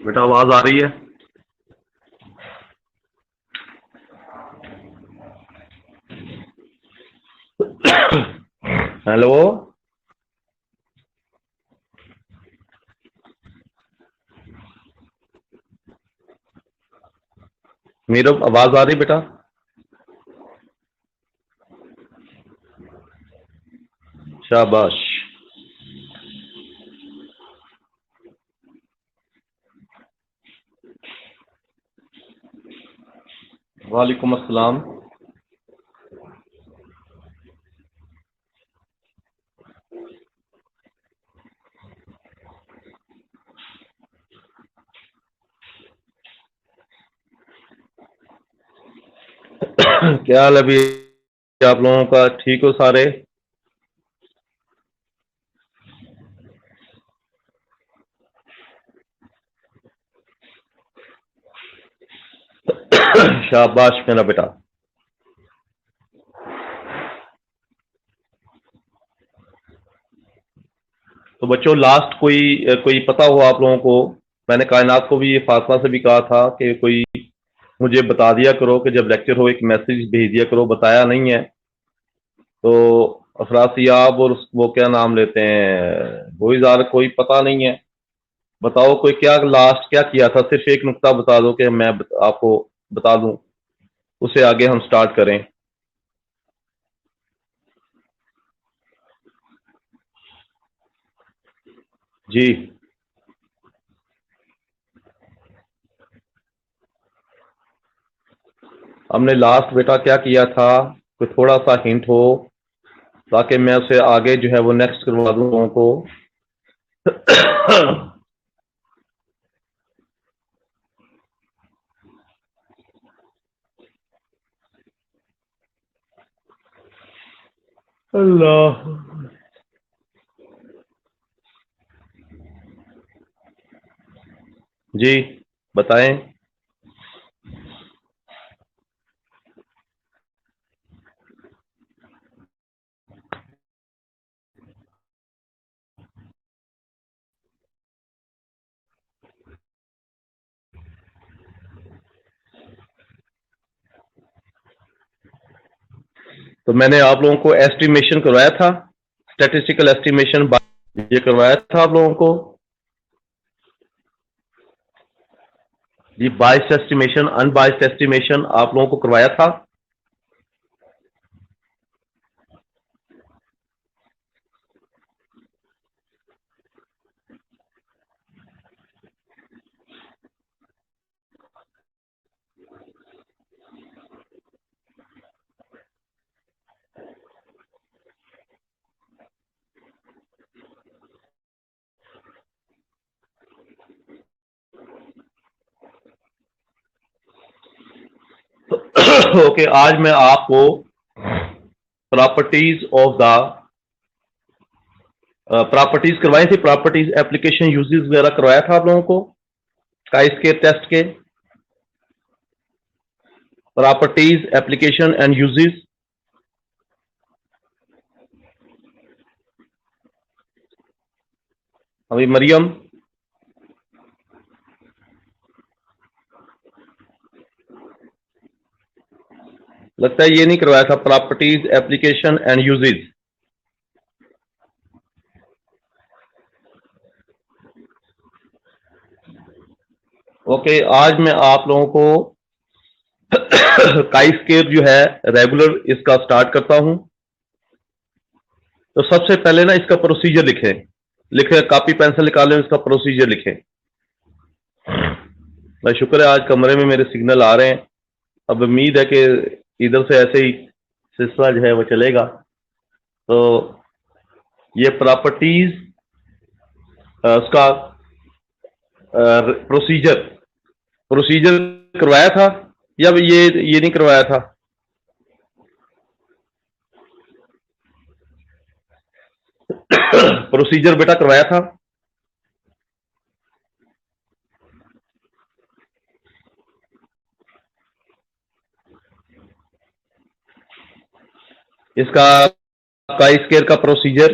बेटा आवाज आ रही है? हेलो। मेरा आवाज आ रही बेटा? शाबाश। वालेकुम अस्सलाम। क्या हाल है अभी आप लोगों का? ठीक हो सारे? शाबाश मेरा बेटा। तो बच्चों लास्ट कोई पता हो आप लोगों को? मैंने कायनात को भी ये फातिमा से भी कहा था कि कोई मुझे बता दिया करो कि जब लेक्चर हो एक मैसेज भेज दिया करो। बताया नहीं है तो अफरासियाब और वो क्या नाम लेते हैं बोईजार, कोई पता नहीं है। बताओ कोई क्या लास्ट क्या किया था? सिर्फ एक नुक्ता बता दो कि मैं आपको बता दूं, उसे आगे हम स्टार्ट करें। जी। हमने लास्ट बेटा क्या किया था? कोई थोड़ा सा हिंट हो ताकि मैं उसे आगे जो है वो नेक्स्ट करवा दूं लोगों को। अल्लाह। जी बताएं। तो मैंने आप लोगों को एस्टिमेशन करवाया था, स्टैटिस्टिकल एस्टिमेशन ये करवाया था आप लोगों को। जी बाइस्ड एस्टिमेशन अनबाइस्ड एस्टिमेशन आप लोगों को करवाया था। ओके आज मैं आपको प्रॉपर्टीज ऑफ द प्रॉपर्टीज करवाई थी। प्रॉपर्टीज एप्लीकेशन यूजेस वगैरह करवाया था आप लोगों को इसके टेस्ट के। Properties application and uses. अभी मरियम लगता है ये नहीं करवाया था, properties application and uses. Okay आज मैं आप लोगों को काइस्केप जो है रेगुलर इसका स्टार्ट करता हूं। तो सबसे पहले ना इसका प्रोसीजर लिखे कॉपी पेंसिल निकालें, इसका प्रोसीजर लिखें। मैं शुक्र है आज कमरे में मेरे सिग्नल आ रहे हैं। अब उम्मीद है कि इधर से ऐसे ही सिलसिला जो है वो चलेगा। तो ये प्रॉपर्टीज उसका प्रोसीजर प्रोसीजर करवाया था या ये नहीं करवाया था? प्रोसीजर बेटा करवाया था। इसका काई स्केयर का प्रोसीजर।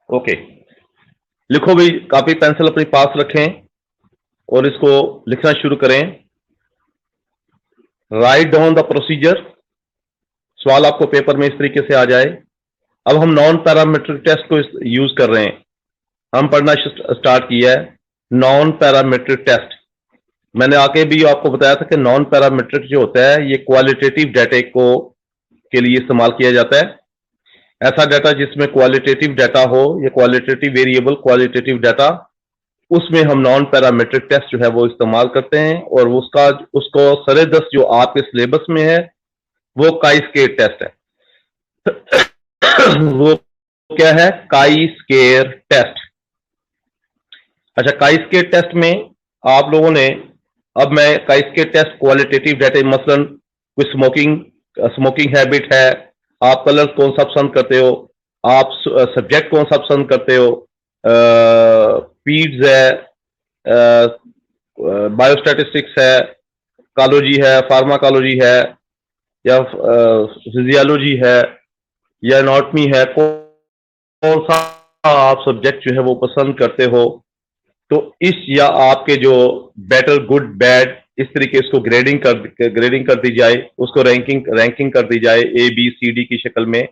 ओके लिखो भाई, कॉपी पेंसिल अपने पास रखें। और इसको लिखना शुरू करें। राइट डाउन द प्रोसीजर, सवाल आपको पेपर में इस तरीके से आ जाए। अब हम नॉन पैरामीट्रिक टेस्ट को यूज कर रहे हैं। हम पढ़ना स्टार्ट किया है नॉन पैरामीट्रिक टेस्ट। मैंने आगे भी आपको बताया था कि नॉन पैरामीट्रिक जो होता है ये क्वालिटेटिव डाटा को के लिए इस्तेमाल किया जाता है। ऐसा डाटा जिसमें क्वालिटेटिव डाटा हो या क्वालिटेटिव वेरिएबल क्वालिटेटिव डाटा, उसमें हम नॉन पैरामीट्रिक टेस्ट जो है वो इस्तेमाल करते हैं। और उसको सरेदस्त जो आपके सिलेबस में है वो काई स्केयर टेस्ट है। वो क्या है? Chi square test. अच्छा, काई स्केयर टेस्ट में आप लोगों ने, अब मैं काई स्केयर टेस्ट क्वालिटेटिव डाटा, मसलन कोई स्मोकिंग हैबिट है, आप कलर कौन सा पसंद करते हो, आप सब्जेक्ट कौन सा पसंद करते हो, पीड्स है, बायोस्टैटिस्टिक्स है, कॉलोजी है, फार्माकोलॉजी है, या फिजियोलॉजी है, या एनाटॉमी है, कौन सा आप सब्जेक्ट जो है वो पसंद करते हो, तो इस या आपके जो बेटर गुड बैड इस तरीके इसको ग्रेडिंग कर दी जाए, उसको रैंकिंग कर दी जाए ए बी सी डी की शक्ल में।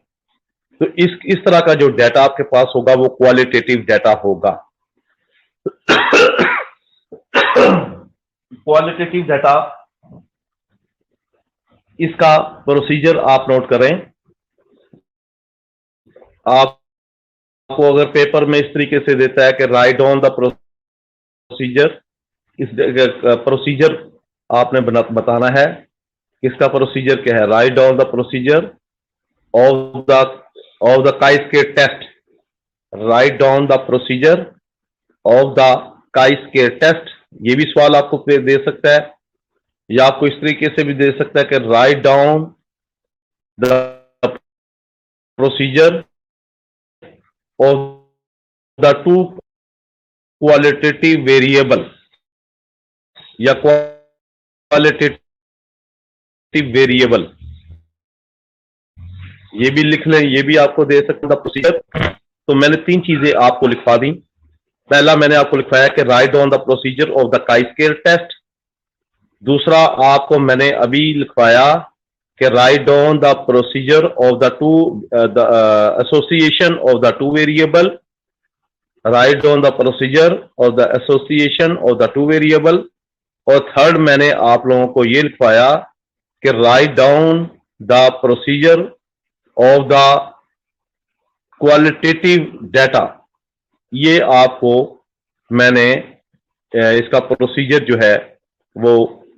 तो इस तरह का जो डाटा आपके पास होगा वो क्वालिटेटिव डाटा होगा। क्वालिटेटिव डाटा, इसका प्रोसीजर आप नोट करें। आपको अगर पेपर में इस तरीके से देता है कि राइट डाउन द प्रोसीजर, इस प्रोसीजर आपने बताना है। इसका प्रोसीजर क्या है? Write down the procedure of the chi square test. Write down the procedure of the chi square test. ये भी सवाल आपको दे सकता है, या आपको इस तरीके से भी दे सकता है कि write down the procedure of the two qualitative variable, या क्वालिटेटिव वेरिएबल, ये भी लिख लें, ये भी आपको दे सकता हूं प्रोसीजर। तो मैंने तीन चीजें आपको लिखवा दी। पहला मैंने आपको लिखवाया कि write down the procedure of the chi square test. दूसरा आपको मैंने अभी लिखवाया कि write down the procedure of the association of the two variable. Right down the procedure of the association of the two variable. और third मैंने आप लोगों को ये लिखवाया कि write down the procedure of the qualitative data. ये आपको मैंने इसका प्रोसीजर जो है वो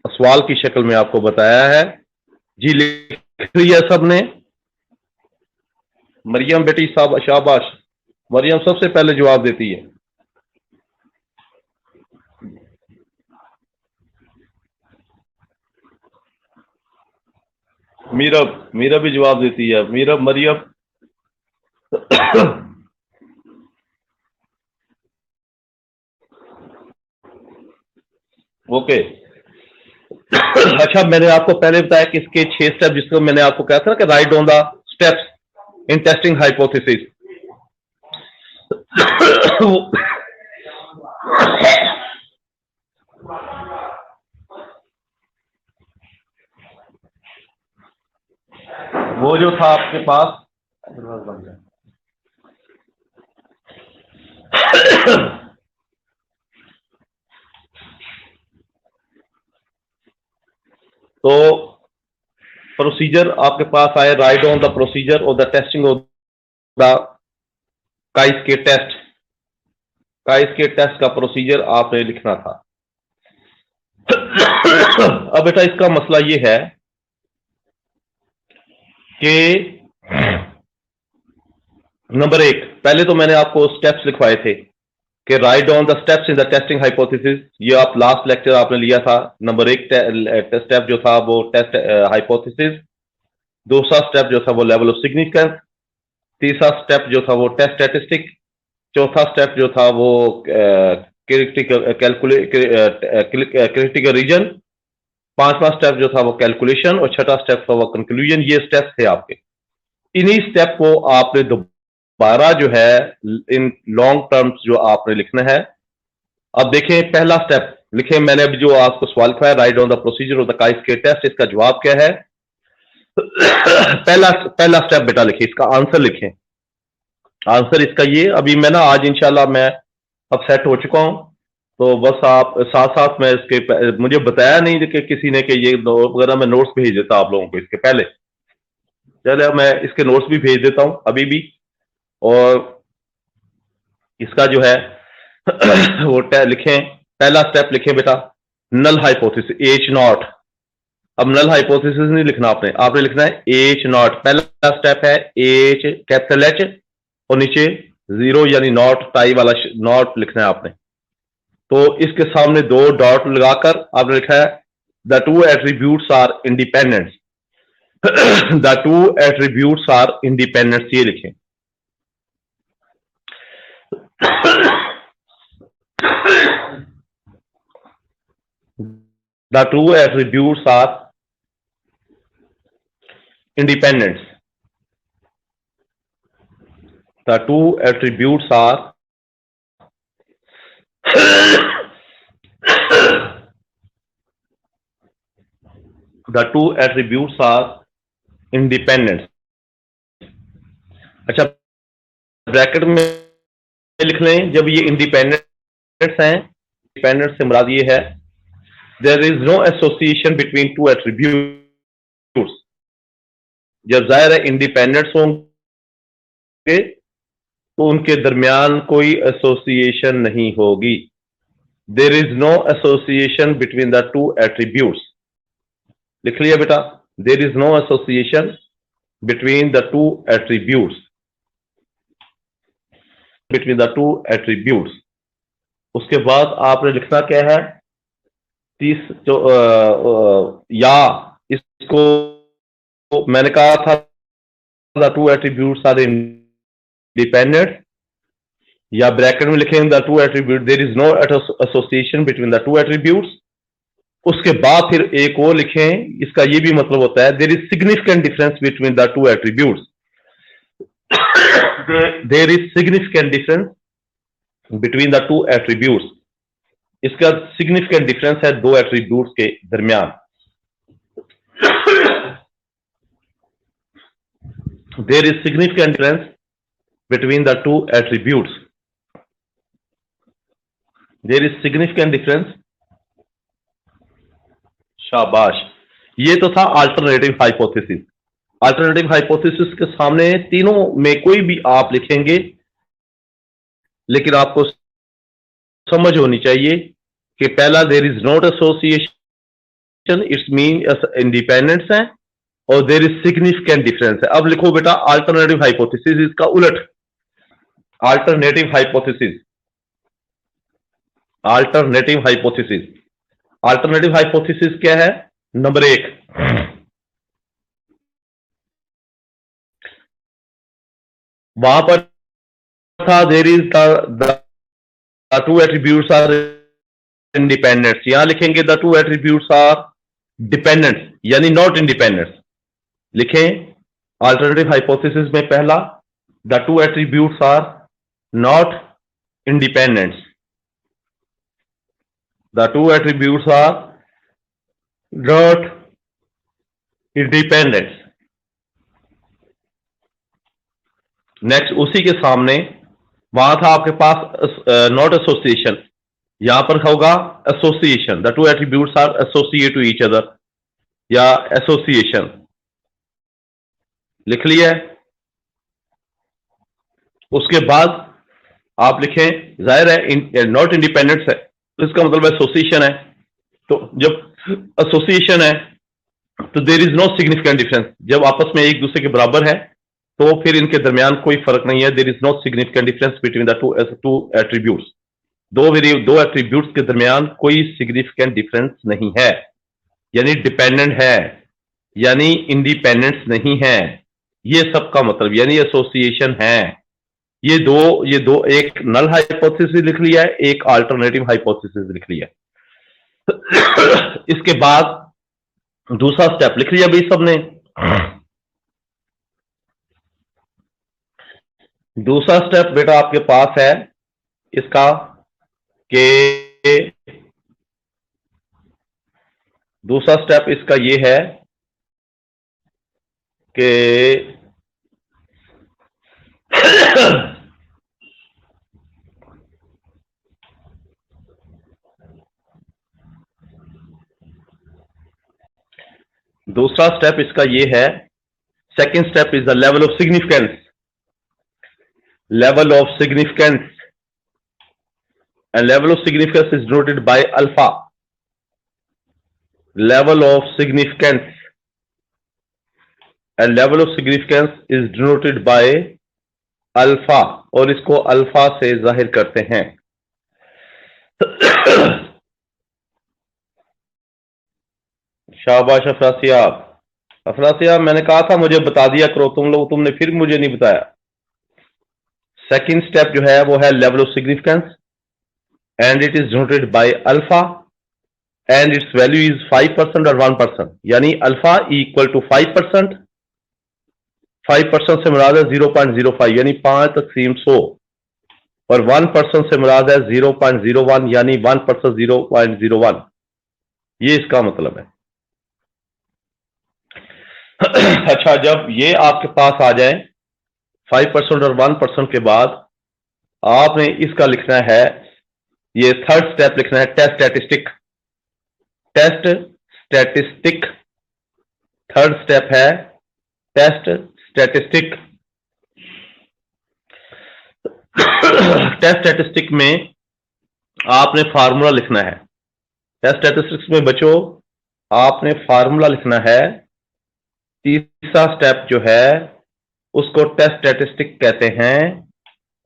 सवाल की शक्ल में आपको बताया है। जी लिख लिया सबने? मरियम बेटी साहब, शाबाश। मरियम सबसे पहले जवाब देती है। मीरा भी जवाब देती है। मरियम ओके। अच्छा, मैंने आपको पहले बताया कि इसके 6 स्टेप, जिसको मैंने आपको कहा था ना कि write down the steps in testing hypothesis. वो जो था आपके पास, तो प्रोसीजर आपके पास आए, right down the procedure of the testing of the chi square test. काई स्केयर टेस्ट का प्रोसीजर आपने लिखना था। अब बेटा इसका मसला ये है कि नंबर 1, पहले तो मैंने आपको स्टेप्स लिखवाए थे कि write down the steps in the testing hypothesis. ये आप लास्ट लेक्चर आपने लिया था। नंबर 1 स्टेप जो था वो टेस्ट हाइपोथेसिस। दूसरा स्टेप जो था वो लेवल ऑफ सिग्निफिकेंस। तीसरा स्टेप जो था वो टेस्ट स्टैटिस्टिक। चौथा स्टेप जो था वो क्रिटिकल रीजन। पांचवा स्टेप जो था वो कैलकुलेशन, और छठा स्टेप था वो कंक्लूजन। ये स्टेप थे आपके। इन्हीं स्टेप को आपने दोबारा जो है इन लॉन्ग टर्म्स जो आपने लिखना है। अब देखें, पहला स्टेप लिखें मैंने अभी जो आपको सवाल किया है, write on the procedure of the chi square test, इसका जवाब क्या है? पहला स्टेप बेटा लिखिए, इसका आंसर लिखें। आंसर इसका ये, अभी मैं ना आज इंशाल्लाह मैं अब सेट हो चुका हूं, तो बस आप साथ साथ में इसके, मुझे बताया नहीं कि किसी ने कि ये वगैरह, मैं नोट्स भेज देता आप लोगों को इसके पहले। चले मैं इसके नोट्स भी भेज देता हूं अभी भी। और इसका जो है वो लिखें, पहला स्टेप लिखें बेटा, नल हाइपोथेसिस एच नॉट। अब नल हाइपोथेसिस नहीं लिखना आपने, आपने लिखना है एच नॉट। पहला स्टेप है एच कैपिटल एच और नीचे जीरो यानी नॉट टाई वाला नॉट लिखना है आपने। तो इसके सामने दो डॉट लगाकर आपने लिखा है the two attributes are independent. The two attributes are independent, ये लिखें। The two attributes are independence. The two attributes are the two attributes are independent. अच्छा, ब्रैकेट में लिख लें जब ये इंडिपेंडेंट्स हैं, इंडिपेंडेंट से मुराद ये है there is no association between two attributes. जब जाहिर है इंडिपेंडेंट्स होंगे तो उनके दरमियान कोई एसोसिएशन नहीं होगी। There is no association between the two attributes. लिख लिया बेटा, there is no association between the two attributes, between the two attributes. उसके बाद आपने लिखना क्या है, या इसको मैंने कहा था the two attributes are independent, या ब्रैकेट में लिखेंगे the two attribute, there is no association between the two attributes. उसके बाद फिर एक और लिखें, इसका ये भी मतलब होता है there is significant difference between the two attributes. There is significant difference between the two attributes. इसका सिग्निफिकेंट डिफरेंस है दो एट्रीब्यूट्स के दरमियान। There is significant difference between the two attributes. There is significant difference. शाबाश, ये तो था alternative hypothesis. Alternative hypothesis के सामने तीनों में कोई भी आप लिखेंगे, लेकिन आपको समझ होनी चाहिए कि पहला there is not association, it's mean independence है, और देयर इज सिग्निफिकेंट डिफरेंस है। अब लिखो बेटा अल्टरनेटिव हाइपोथेसिस, इसका उलट alternative hypothesis. Alternative hypothesis, alternative hypothesis क्या है? नंबर एक, वहां पर था there is the two attributes are independent, यहां लिखेंगे the two attributes are dependent यानी नॉट इंडिपेंडेंट। लिखें अल्टरनेटिव हाइपोथेसिस में पहला the two attributes are not independent, the two attributes are not independent. Next उसी के सामने वहां था आपके पास नॉट एसोसिएशन, यहां पर होगा association, the two attributes are associate to each other या एसोसिएशन। लिख लिया है। उसके बाद आप लिखें, जाहिर है नॉट इंडिपेंडेंस है तो इसका मतलब एसोसिएशन है, तो जब एसोसिएशन है तो there is no significant difference. जब आपस में एक दूसरे के बराबर है तो फिर इनके दरमियान कोई फर्क नहीं है। There is no significant difference between the two attributes. दो एट्रीब्यूट्स के दरमियान कोई सिग्निफिकेंट डिफरेंस नहीं है, यानी डिपेंडेंट है यानी इंडिपेंडेंस नहीं है, ये सब का मतलब, यानी एसोसिएशन है। ये दो एक नल हाइपोथेसिस लिख लिया है, एक अल्टरनेटिव हाइपोथेसिस लिख लिया। इसके बाद दूसरा स्टेप लिख लिया भाई सबने। दूसरा स्टेप बेटा आपके पास है इसका कि दूसरा स्टेप इसका ये है कि दूसरा स्टेप इसका ये है, second step is the level of significance. Level of significance, and level of significance is denoted by alpha. Level of significance, and level of significance is denoted by alpha, और इसको अल्फा से जाहिर करते हैं। शाबाश अफरासियाब। अफरासियाब, मैंने कहा था मुझे बता दिया करो, तुमने फिर मुझे नहीं बताया। सेकंड स्टेप जो है वो है level of significance, and it is denoted by alpha, and its value is 5% or 1%, यानी अल्फा इक्वल टू 5%। 5% से मुराद है 0.05 यानी 5/100, और 1% से मुराद है 0.01 यानी 1% 0.01। ये इसका मतलब है। अच्छा, जब ये आपके पास आ जाए 5% और 1% के बाद आपने इसका लिखना है, ये थर्ड स्टेप लिखना है, test statistic. Test statistic third step है, टेस्ट स्टैटिस्टिक। टेस्ट स्टैटिस्टिक में आपने फार्मूला लिखना है। टेस्ट स्टैटिस्टिक्स में बच्चों आपने फार्मूला लिखना है। तीसरा स्टेप जो है उसको टेस्ट स्टैटिस्टिक कहते हैं,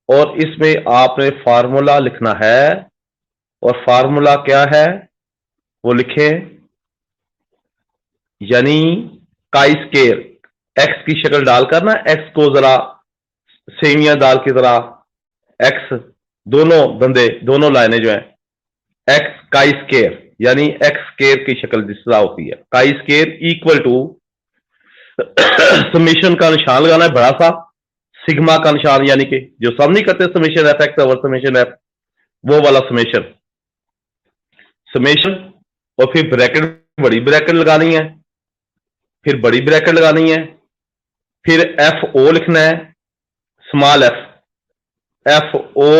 और इसमें आपने फार्मूला लिखना है। और फार्मूला क्या है वो लिखें, यानी काई स्केयर, एक्स की शक्ल डालकर ना, एक्स को जरा सेवियां दाल की तरह, एक्स दोनों बंदे दोनों लाइनें जो हैं, एक्स काई स्केयर यानी एक्स स्केयर की शक्ल जिस तरह होती है, chi square equal to summation का निशान लगाना है बड़ा सा, सिग्मा का निशान, यानी कि जो सब नहीं करते summation F x over summation F, वो वाला समेशन। समेशन और फिर ब्रैकेट, बड़ी ब्रैकेट लगानी है, फिर बड़ी ब्रैकेट लगानी है, फिर एफ ओ लिखना है, स्मॉल एफ, एफ ओ,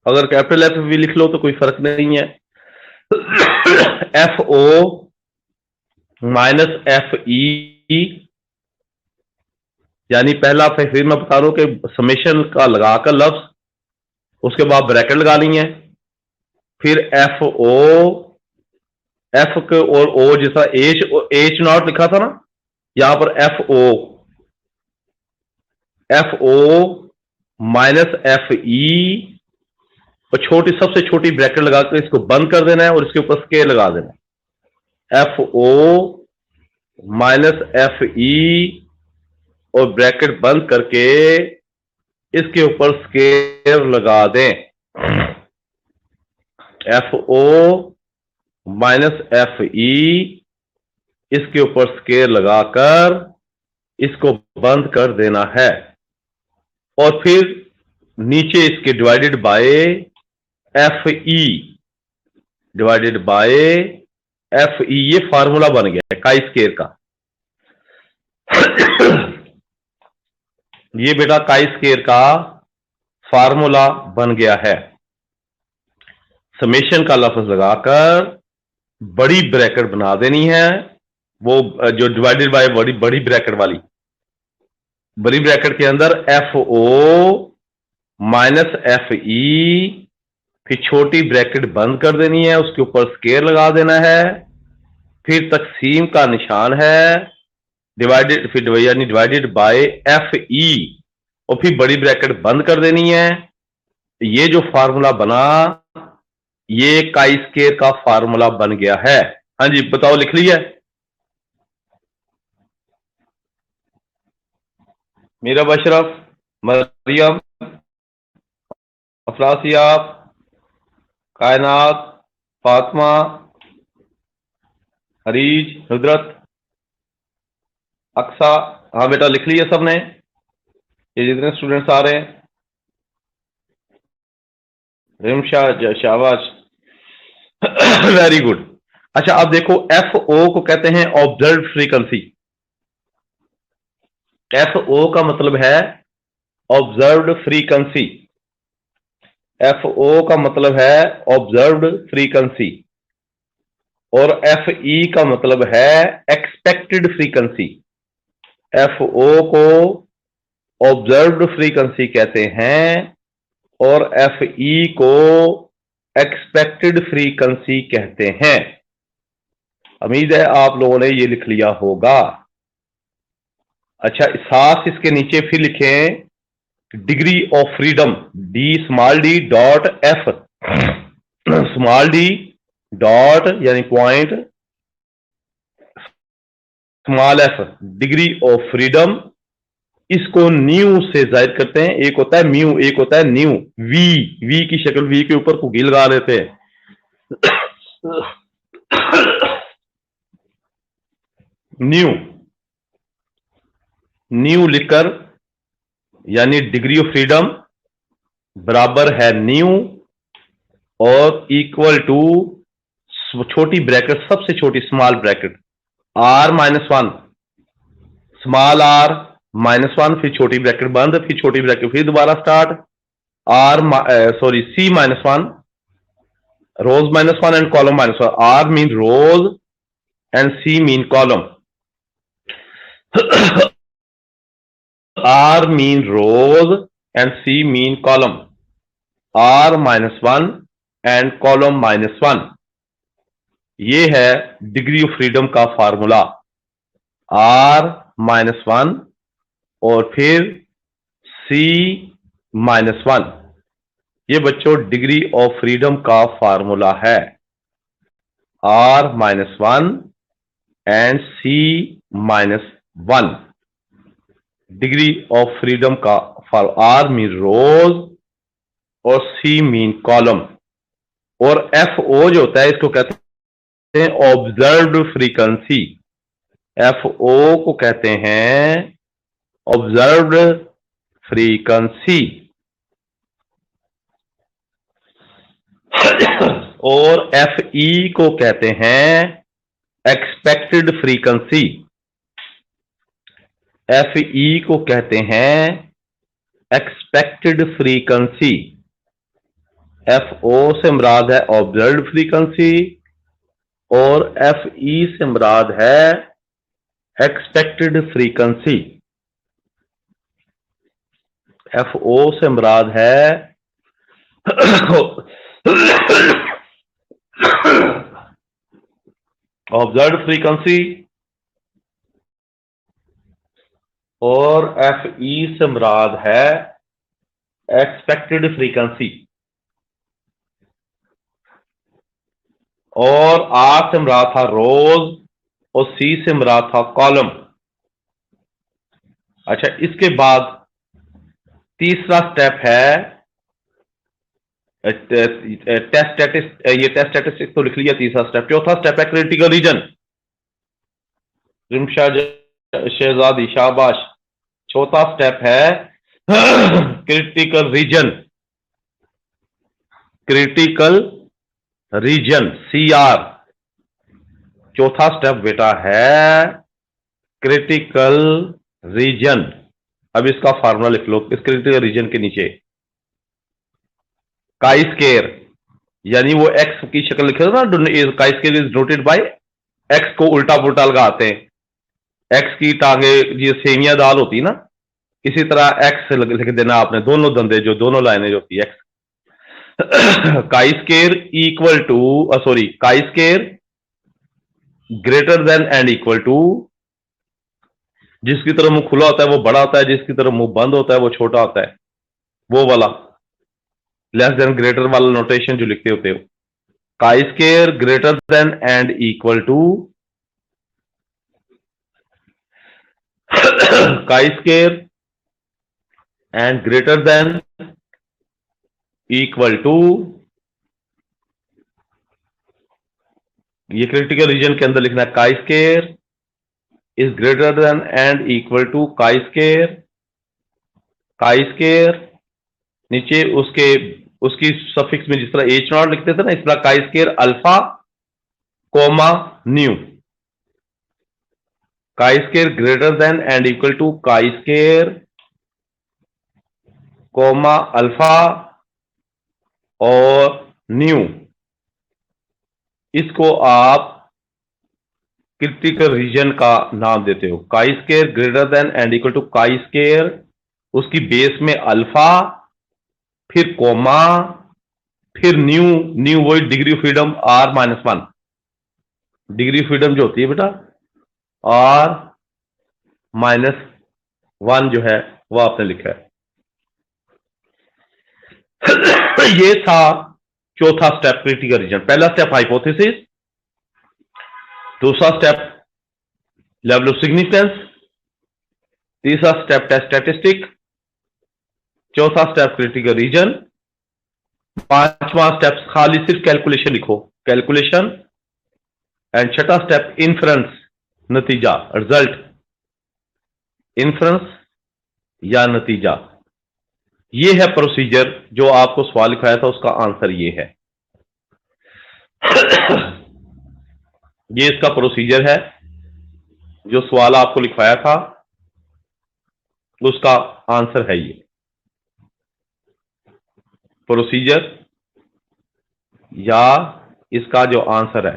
अगर कैपिटल एफ भी लिख लो तो कोई फर्क नहीं है। F O minus F E, यानी पहला, फिर मैं बता रहा हूं कि समेशन का लगाकर लफ्ज, उसके बाद ब्रैकेट लगानी है, फिर एफ ओ, एफ के और ओ जैसा एच नॉट लिखा था ना, यहां पर F O minus F E, और छोटी सबसे छोटी ब्रैकेट लगाकर इसको बंद कर देना है और इसके ऊपर स्केल लगा देना है। F O minus F E और ब्रैकेट बंद करके इसके ऊपर स्केल लगा दें। F O minus F E, इसके ऊपर स्केल लगाकर इसको बंद कर देना है, और फिर नीचे इसके divided by F E, divided by F E, ये फार्मूला बन गया है काई स्केयर का। ये बेटा काई स्केयर का फार्मूला बन गया है। समेशन का लफ्ज लगाकर बड़ी ब्रैकेट बना देनी है, वो जो डिवाइडेड बाय बड़ी ब्रैकेट वाली, बड़ी ब्रैकेट के अंदर F O minus F E, फिर छोटी ब्रैकेट बंद कर देनी है, उसके ऊपर स्केयर लगा देना है, फिर तकसीम का निशान है, डिवाइडेड, फिर यानी डिवाइडेड बाय एफ ई, और फिर बड़ी ब्रैकेट बंद कर देनी है। ये जो फार्मूला बना, ये काई स्केयर का फार्मूला बन गया है। हाँ जी बताओ, लिख लिया? मीरा बशरफ, मरियम, अफरासियाब, कायनात, फातिमा, हरीज, नुदरत, अक्सा, हाँ बेटा लिख लिया सबने, ये जितने स्टूडेंट्स आ रहे हैं। रिमशा, शाबाश, वेरी गुड। अच्छा, अब देखो एफ ओ को कहते हैं ऑब्जर्व फ्रीक्वेंसी। एफ ओ का मतलब है ऑब्जर्व्ड फ्रीक्वेंसी। एफ ओ का मतलब है ऑब्जर्व्ड फ्रीक्वेंसी और एफ ई का मतलब है एक्सपेक्टेड फ्रीक्वेंसी। एफ ओ को ऑब्जर्व्ड फ्रीक्वेंसी कहते हैं और एफ ई को एक्सपेक्टेड फ्रीक्वेंसी कहते हैं। उम्मीद है आप लोगों ने ये लिख लिया होगा। अच्छा, साथ इसके नीचे फिर लिखें degree of freedom, d small d dot f small d dot यानी point small f, degree of freedom. इसको न्यू से जाहिर करते हैं। एक होता है म्यू, एक होता है न्यू। वी, वी की शक्ल, वी के ऊपर कुगी लगा लेते हैं। न्यू, न्यू लिखकर यानी डिग्री ऑफ फ्रीडम बराबर है न्यू और इक्वल टू छोटी ब्रैकेट, सबसे छोटी small bracket R minus one, small R minus one, फिर छोटी ब्रैकेट बंद, फिर छोटी ब्रैकेट, फिर दोबारा start, R sorry C minus one, rows minus one and column minus one. R mean rows and C mean column. R mean rows and C mean column. R minus one and column minus one. ये है degree of freedom का formula. R minus one और फिर C minus one. ये बच्चों degree of freedom का formula है। R minus one and C minus one, degree of freedom का फॉर आर मीन रोज और सी मीन कॉलम। और एफ ओ जो होता है इसको कहते हैं ऑब्जर्व्ड फ्रीक्वेंसी। एफ ओ को कहते हैं ऑब्जर्व्ड फ्रीक्वेंसी और एफ ई को कहते हैं एक्सपेक्टेड फ्रीक्वेंसी। एफ ई को कहते हैं एक्सपेक्टेड फ्रीक्वेंसी। एफ ओ से मुराद है ऑब्जर्व्ड फ्रीक्वेंसी और एफ ई से मुराद है एक्सपेक्टेड फ्रीक्वेंसी। एफ ओ से मुराद है ऑब्जर्व्ड फ्रीक्वेंसी और एफ ई से मुराद है एक्सपेक्टेड फ्रीक्वेंसी और आर से मुराद था रोज और सी से मुराद था कॉलम। अच्छा, इसके बाद तीसरा स्टेप है टेस्ट स्टैटिस्टिक्स। ये टेस्ट स्टैटिस्टिक्स तो लिख लिया तीसरा स्टेप। चौथा स्टेप है क्रिटिकल रीजन। रिमशा शहजादी शाबाश। चौथा स्टेप है critical reason. Critical reason CR चौथा स्टेप बेटा है क्रिटिकल रीजन। अब इसका फार्मूला लिख लो इस क्रिटिकल रीजन के नीचे। काई स्केयर यानी वो एक्स की शक्ल लिखे ना, काई square is noted bye x को उल्टा पुल्टा लगाते हैं। एक्स की टांगे ये सेमिया दाल होती है ना, इसी तरह एक्स लिख देना आपने, दोनों धंधे जो दोनों लाइनें जो होती है X. Chi square equal to sorry chi square greater than and equal to, जिसकी तरफ मुंह खुला होता है वो बड़ा होता है, जिसकी तरफ मुंह बंद होता है वो छोटा होता है, वो वाला लेस देन ग्रेटर वाला नोटेशन जो लिखते होते हो। Chi square greater than and equal to chi square and greater than equal to, ये क्रिटिकल रीजन के अंदर लिखना है chi square is greater than and equal to chi square. Chi square नीचे उसकी सफिक्स में जिस तरह H0 लिखते थे ना, इस तरह chi square alpha comma nu, chi square greater than and equal to chi square comma alpha और न्यू, इसको आप क्रिटिकल रीजन का नाम देते हो। Chi square greater than and equal to chi square, उसकी बेस में अल्फा, फिर कॉमा, फिर न्यू, न्यू वही degree of freedom R-1, degree of freedom जो होती है बेटा R-1 जो है वो आपने लिखा है। ये था चौथा स्टेप क्रिटिकल रीजन। पहला स्टेप हाइपोथेसिस, दूसरा स्टेप लेवल ऑफ सिग्निफिकेंस, तीसरा स्टेप टेस्ट स्टैटिस्टिक, चौथा स्टेप क्रिटिकल रीजन, पांचवा स्टेप खाली सिर्फ कैलकुलेशन लिखो, कैलकुलेशन, एंड छठा स्टेप इन्फ्रेंस, नतीजा, रिजल्ट, इन्फ्रेंस या नतीजा। ये है प्रोसीजर जो आपको सवाल लिखाया था, उसका आंसर ये है। ये इसका प्रोसीजर है, जो सवाल आपको लिखवाया था उसका आंसर है ये प्रोसीजर या इसका जो आंसर है।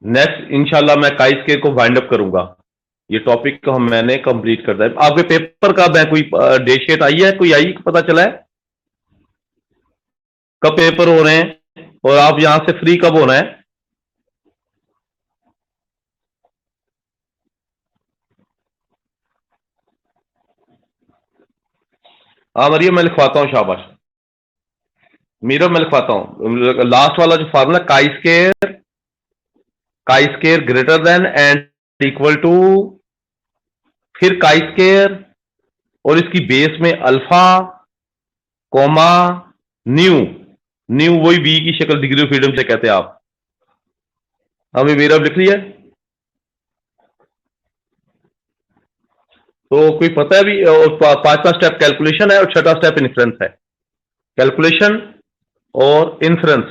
नेक्स्ट इंशाल्लाह मैं काई स्केयर को वाइंड अप करूंगा। ये टॉपिक को मैंने कंप्लीट कर दिया। आपके पेपर का मैं कोई डेट शीट आई है, कोई आई पता चला है कब पेपर हो रहे हैं और आप यहां से फ्री कब होना है? हाँ मरियम मैं लिखवाता हूं, शाबाश मीरा मैं लिखवाता हूं। लास्ट वाला जो formula chi square greater than and equal to, फिर काई स्केयर और इसकी बेस में अल्फा कॉमा न्यू, न्यू वही बी की शक्ल डिग्री ऑफ फ्रीडम से कहते हैं आप। हमें मेरा लिख लिया, तो कोई पता है भी? और पांचवा स्टेप कैलकुलेशन है और छठा स्टेप इन्फ्रेंस है। कैलकुलेशन और इन्फ्रेंस,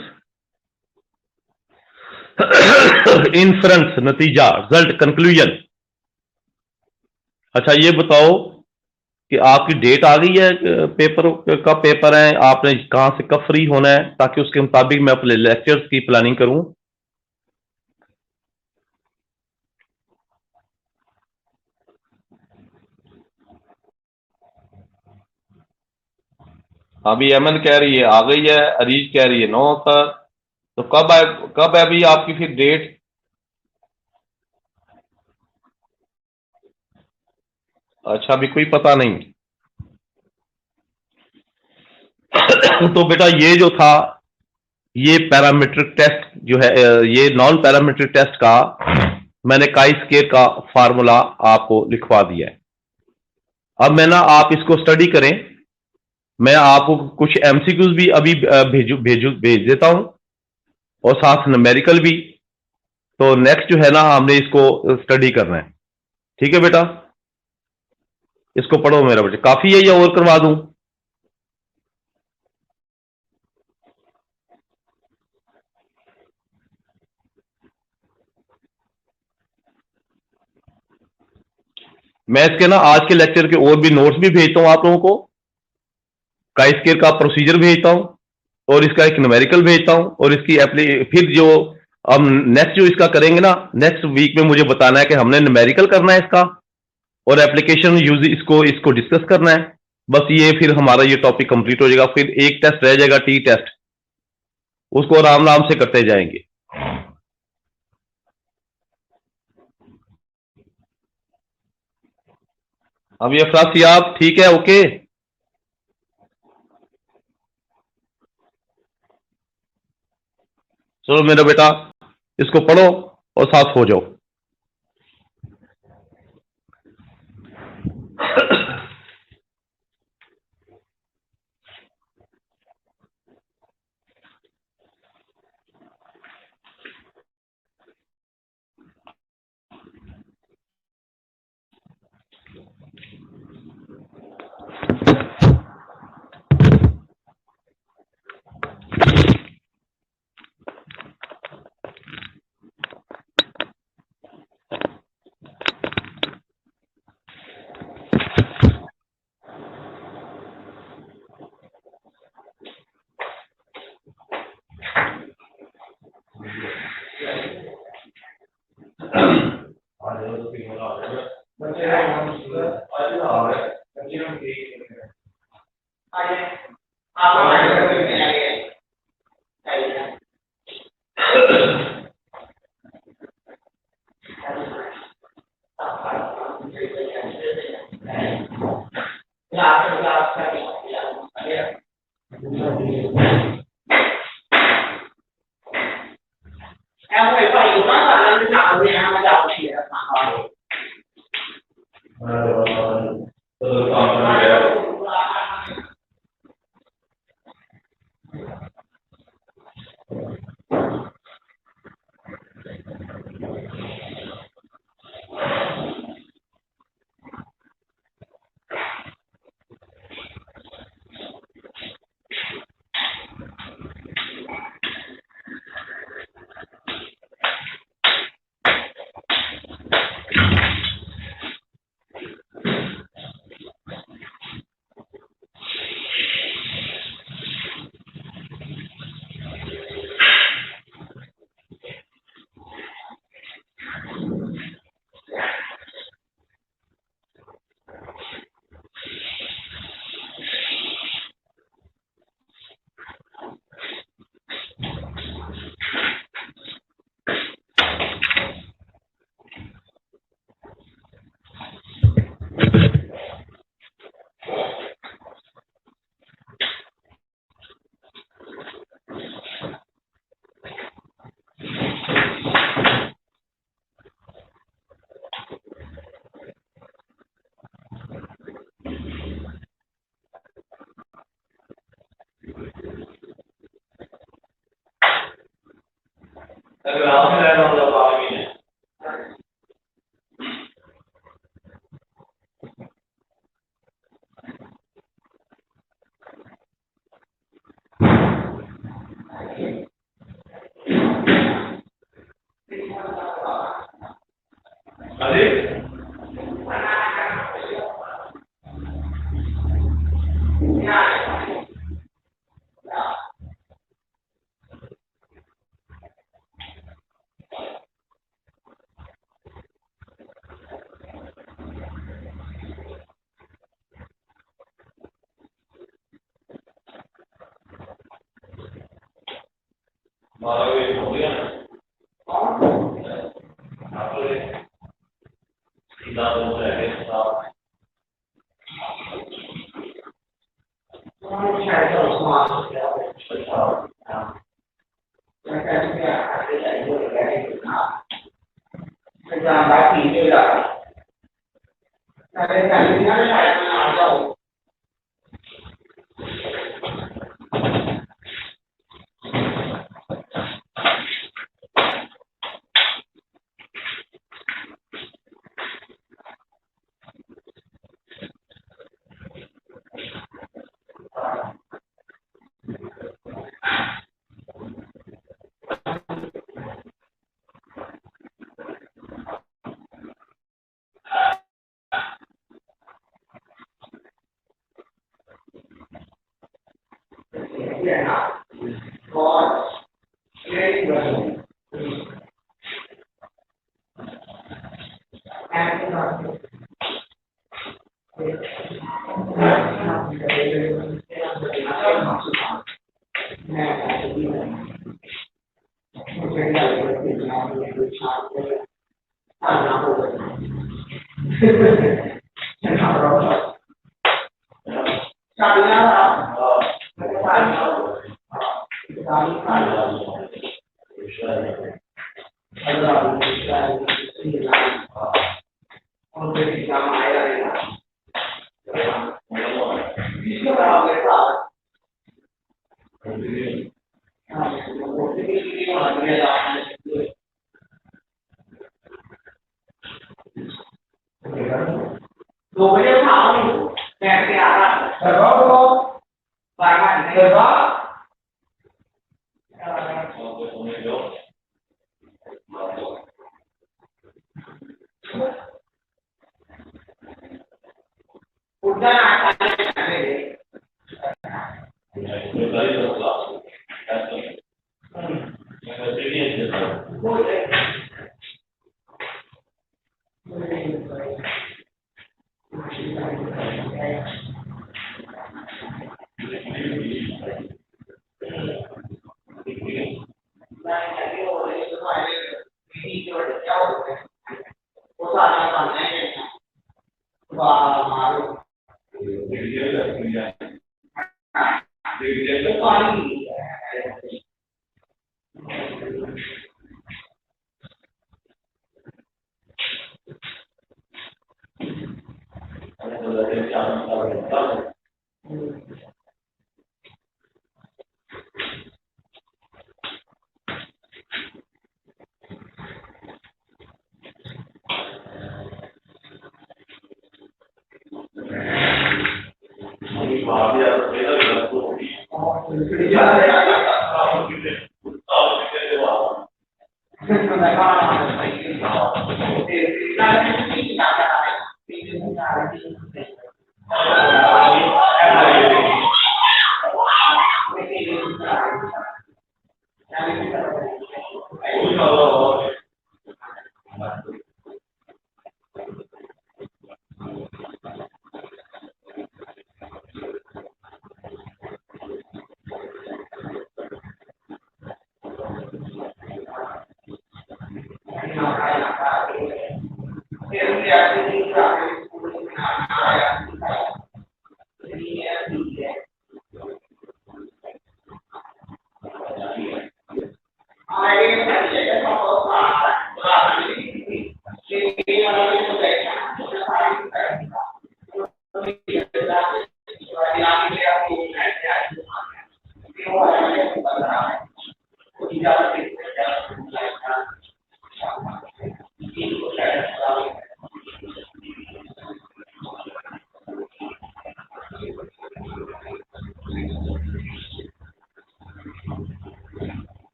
इन्फ्रेंस नतीजा, रिजल्ट, कंक्लूजन। अच्छा ये बताओ कि आपकी डेट आ गई है, पेपर कब पेपर है, आपने कहां से कब फ्री होना है, ताकि उसके मुताबिक मैं अपने लेक्चर्स की प्लानिंग करूं। अभी अमन कह रही है आ गई है, अरीज कह रही है 9 तक, तो कब है अभी आपकी फिर डेट? अच्छा अभी कोई पता नहीं। तो बेटा ये जो था, ये पैरामीट्रिक टेस्ट जो है, ये नॉन पैरामीट्रिक टेस्ट का मैंने काई स्केयर का फार्मूला आपको लिखवा दिया है। अब मैं ना आप इसको स्टडी करें, मैं आपको कुछ एमसीक्यूज भी अभी भेज देता हूं और साथ न्यूमेरिकल भी। तो नेक्स्ट जो है ना हमने इसको स्टडी करना है, ठीक है बेटा? इसको पढ़ो मेरा बेटा, काफी है या और करवा दूं? मैं इसके ना आज के लेक्चर के और भी नोट्स भी भेजता हूं आप लोगों को, काई स्केयर का प्रोसीजर भेजता हूं और इसका एक न्यूमेरिकल भेजता हूं, और इसकी फिर जो हम नेक्स्ट जो इसका करेंगे ना, नेक्स्ट वीक में मुझे बताना है कि हमने न्यूमेरिकल करना है इसका और एप्लीकेशन यूज इसको डिस्कस करना है। बस ये फिर हमारा ये टॉपिक कंप्लीट हो जाएगा। फिर एक टेस्ट रह जाएगा, टी टेस्ट, उसको आराम आराम से करते जाएंगे। अब ये अफरासियाब ठीक है? ओके चलो मेरा बेटा इसको पढ़ो और साथ हो जाओ।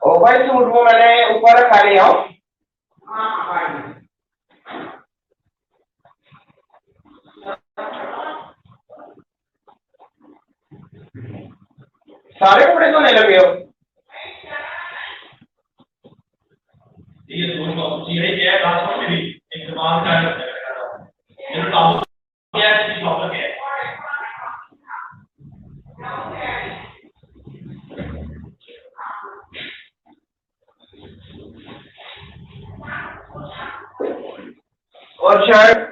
ओवर सूट वो मैंने ऊपर रखा लिया हूँ। सारे कपड़े धोने लगे हो? ये दोनों चीजें क्या है रास्ते में भी एक दिमाग का ये तो काम क्या है प्रॉब्लम है और शायद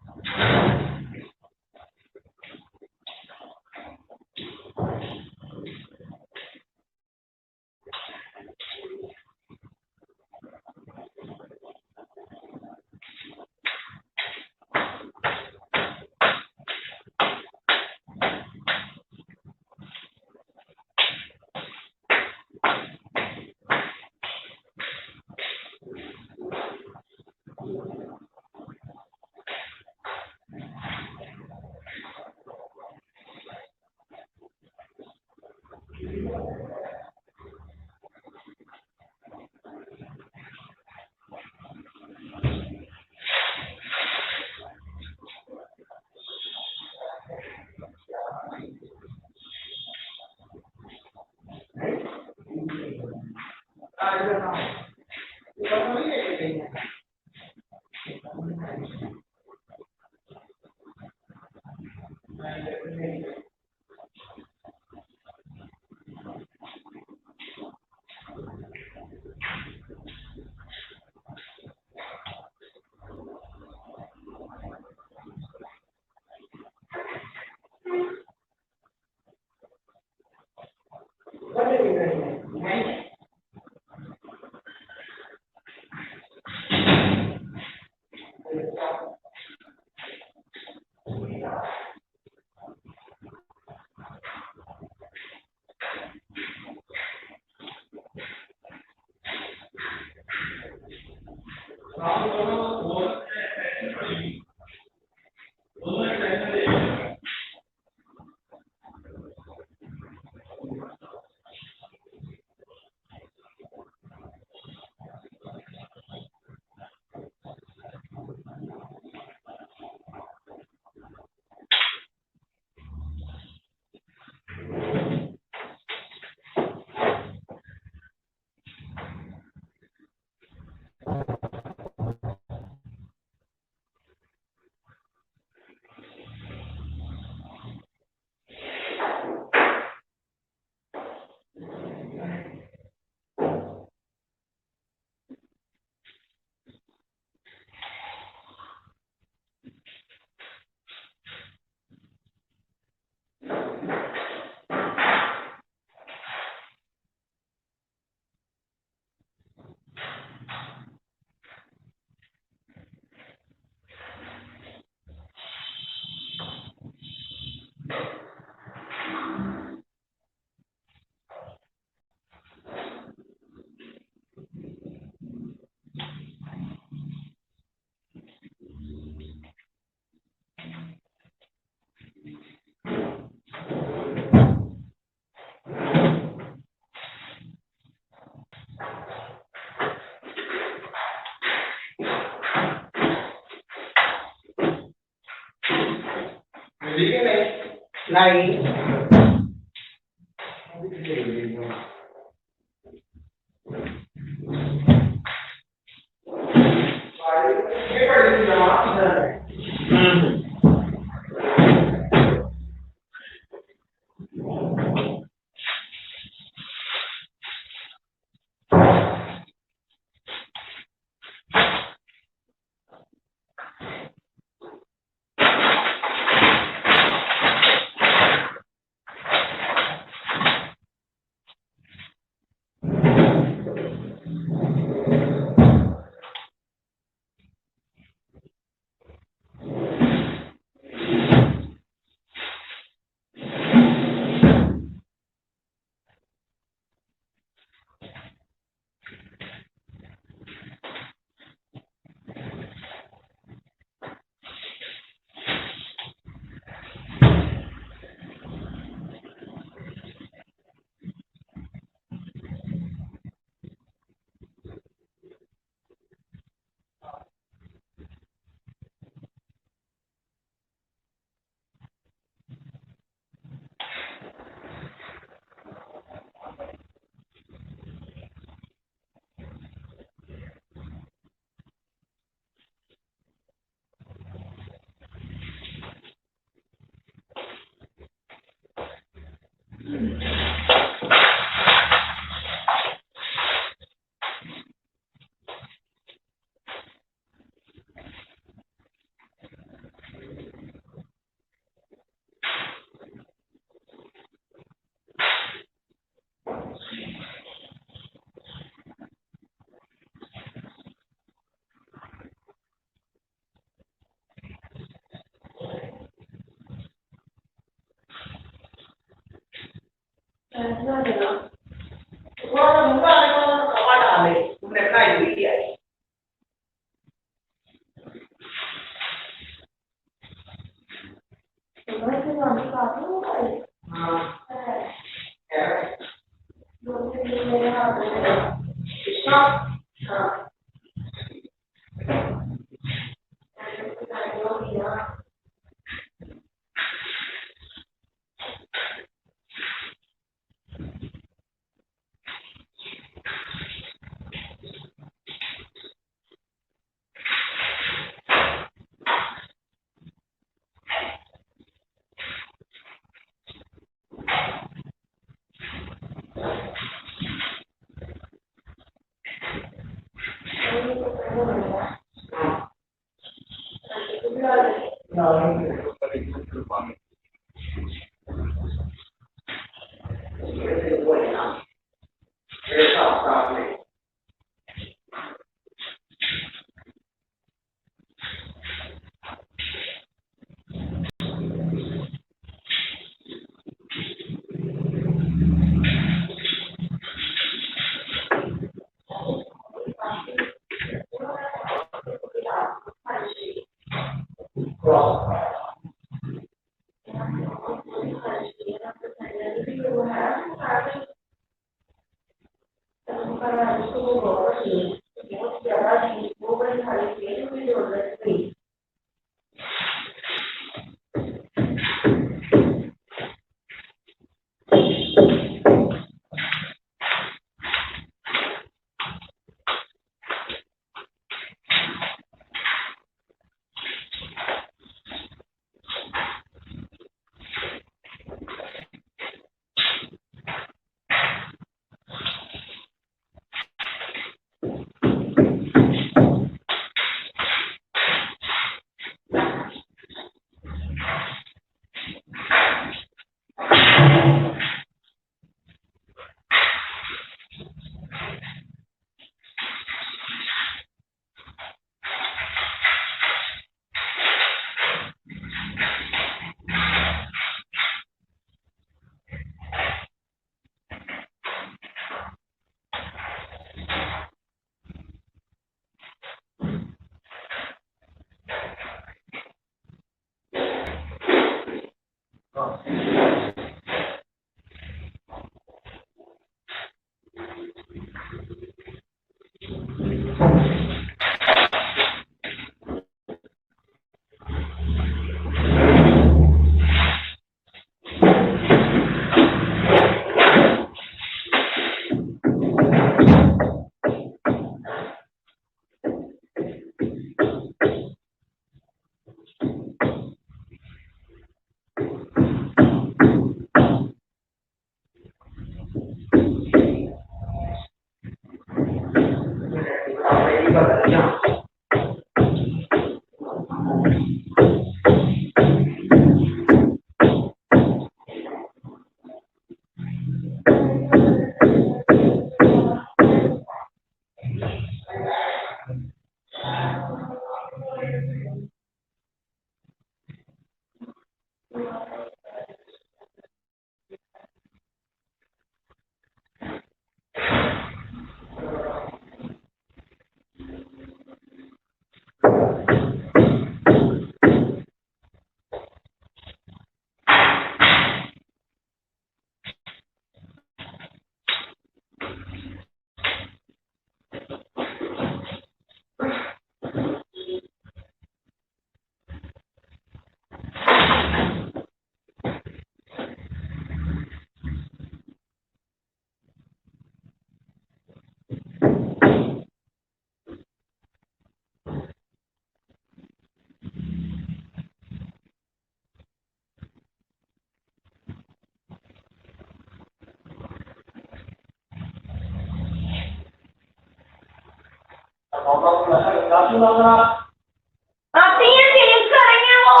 आती है चेंज करेंगे वो।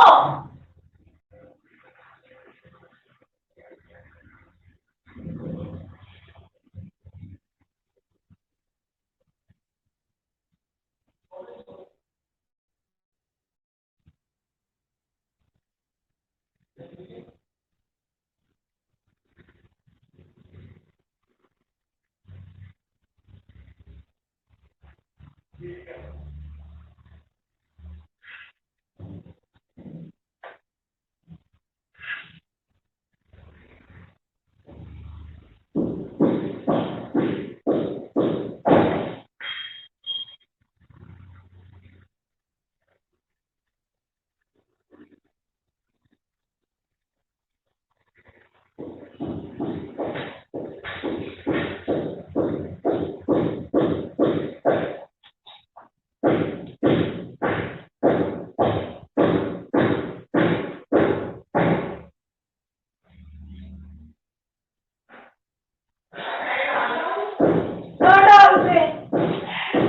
डाल दे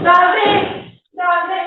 डाल दे डाल दे।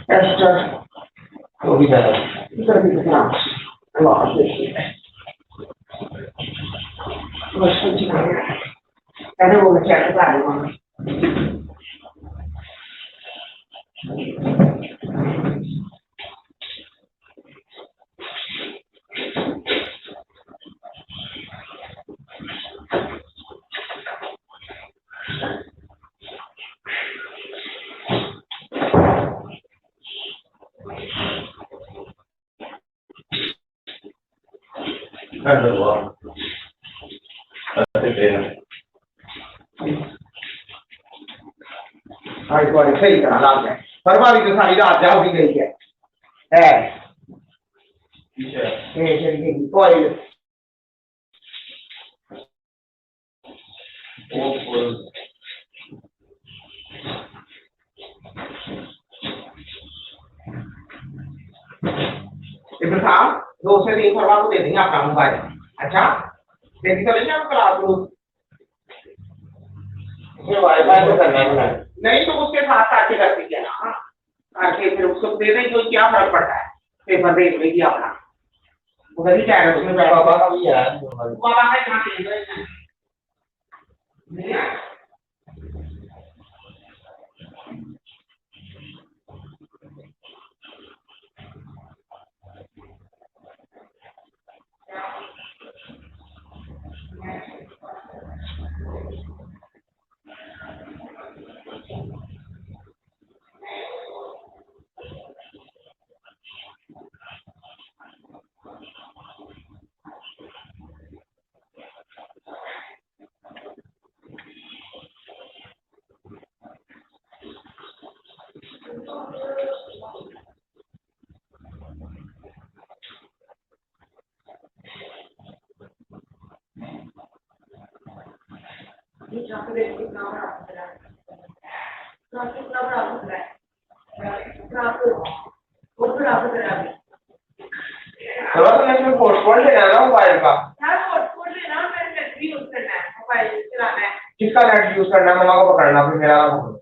Esther, वो भी ज्यादा इधर भी कितना वाह देखिए बस कुछ नहीं पहले वो बच्चा के बारे में हाँ इस बार सही तरह लाभ है परवा भी तो सारी रात जाग भी गई है ये चलिए कोई इब्राहिम 2 से 3 परवा को दे देंगे आपका मोबाइल अच्छा देखी तो नहीं आप क्लास रूम ये वाईफाई तो करना है नहीं तो उसके साथ आके कर दीजिए ना हाँ आके फिर उसको दे दें तो क्या फर्क पड़ता है पेपर देख लीजिए अपना उधर ही जाएगा उसमें बाबा का भी है बाबा है कहाँ पे ट्रैफिक कितना बड़ा खतरा है ट्रैफिक कितना बड़ा खतरा है ट्रैफिक वो बड़ा खतरा है चलो तो मैं पोस्टपोन लेना ना मोबाइल का यार पोस्टपोन लेना मैं नेट भी यूज करना है मोबाइल चलाना है किसका नेट यूज करना है मम्मा को पकड़ना फिर मेरा ना पकड़ो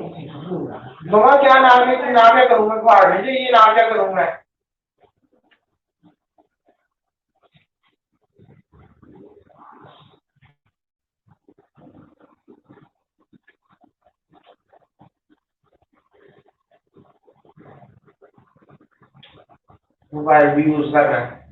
मम्मा क्या नाम है नाम क्या करूँगा फाड़ लीजिए ये नाम क्या करूँ मैं मोबाइल भी यूज करना है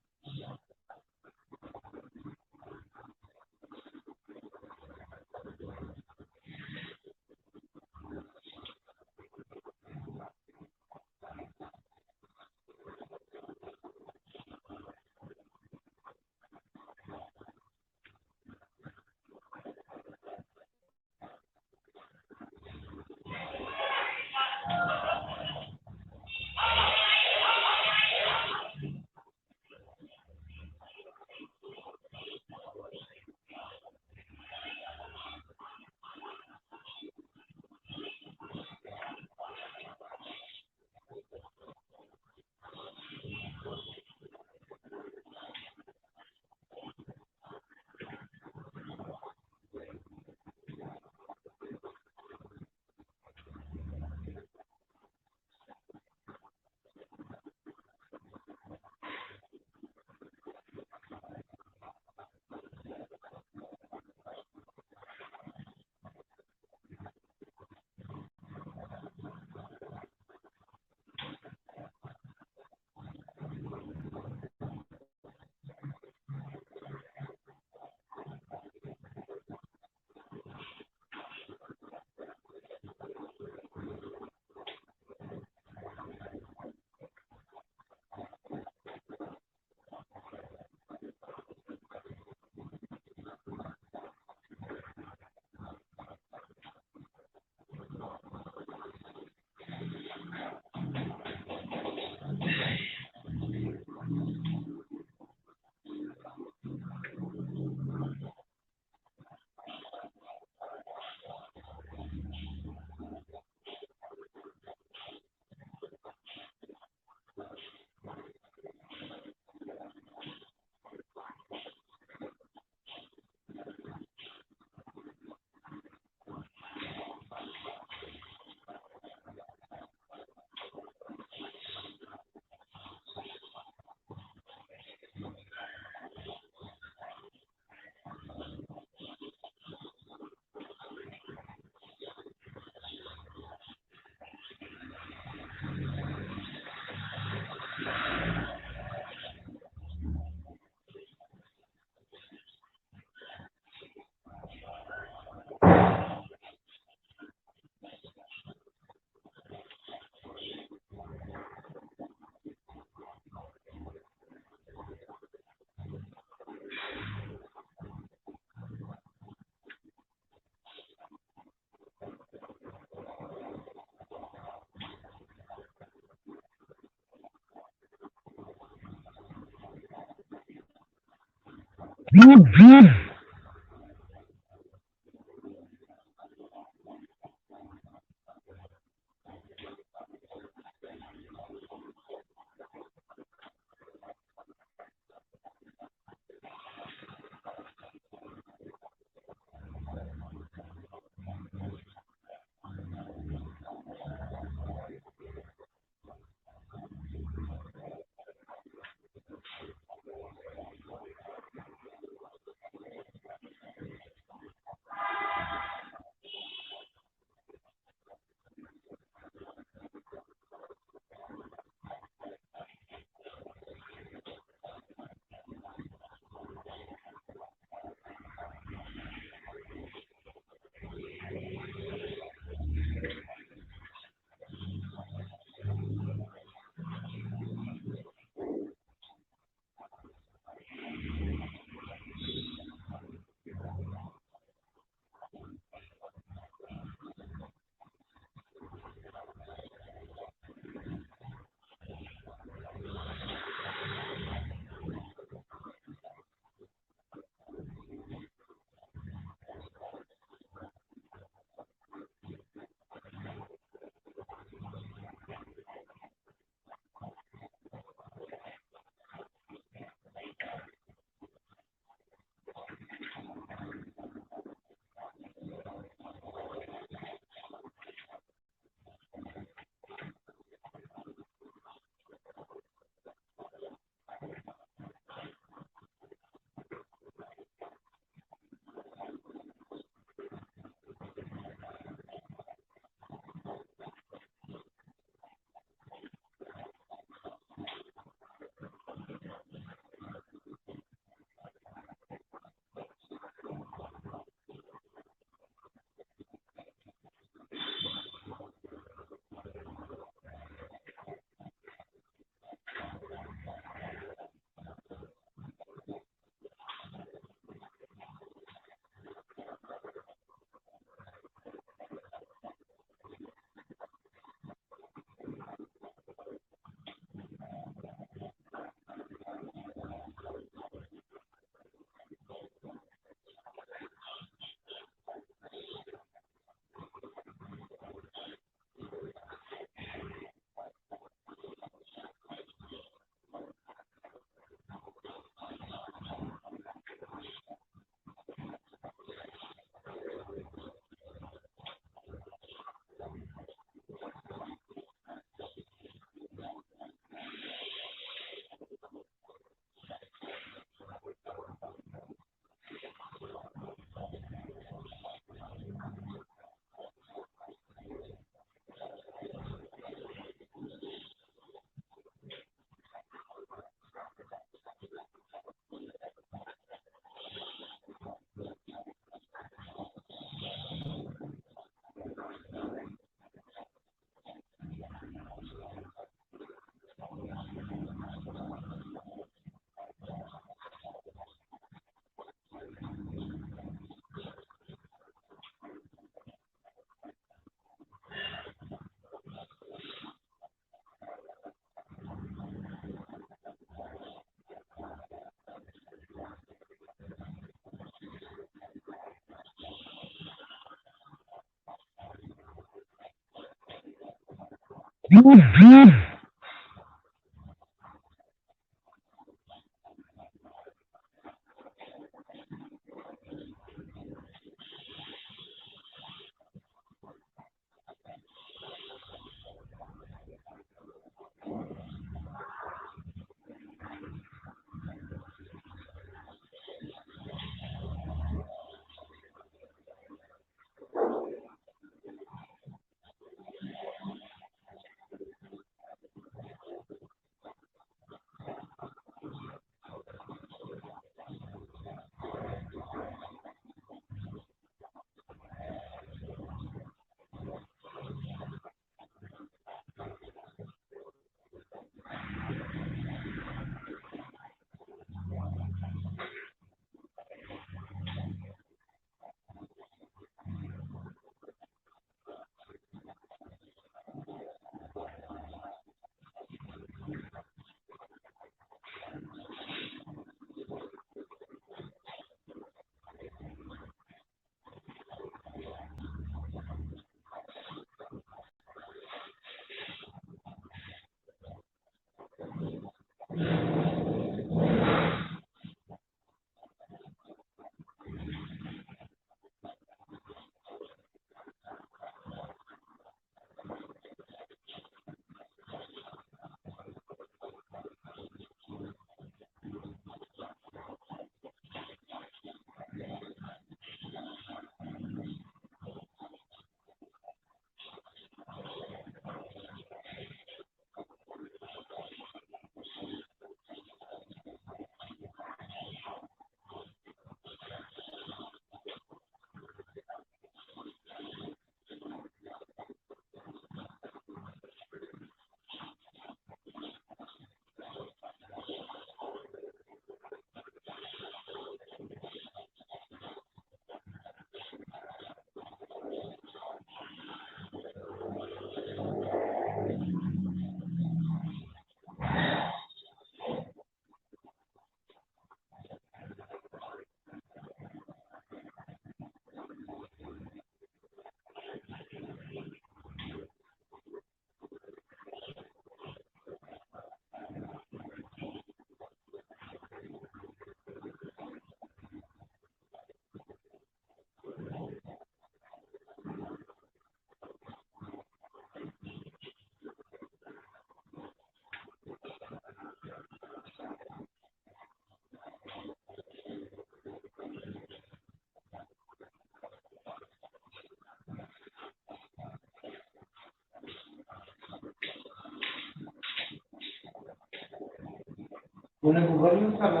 तूने गूगल यूज करना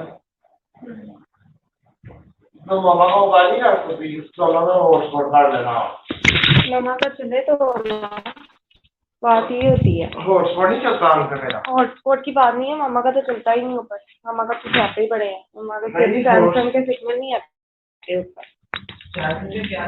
तो मामा को गाली ना तो यूज चलो मैं हॉटस्पॉट डाल लेना मम्मा का चले तो बात ये होती है। हॉटस्पॉट नहीं चलता उनका मेरा हॉटस्पॉट की बात नहीं है, मामा का तो चलता ही नहीं ऊपर। मामा का तो छापे ही पड़े हैं, मामा का नहीं, सैमसंग के सिग्नल नहीं आते ऊपर। मुझे क्या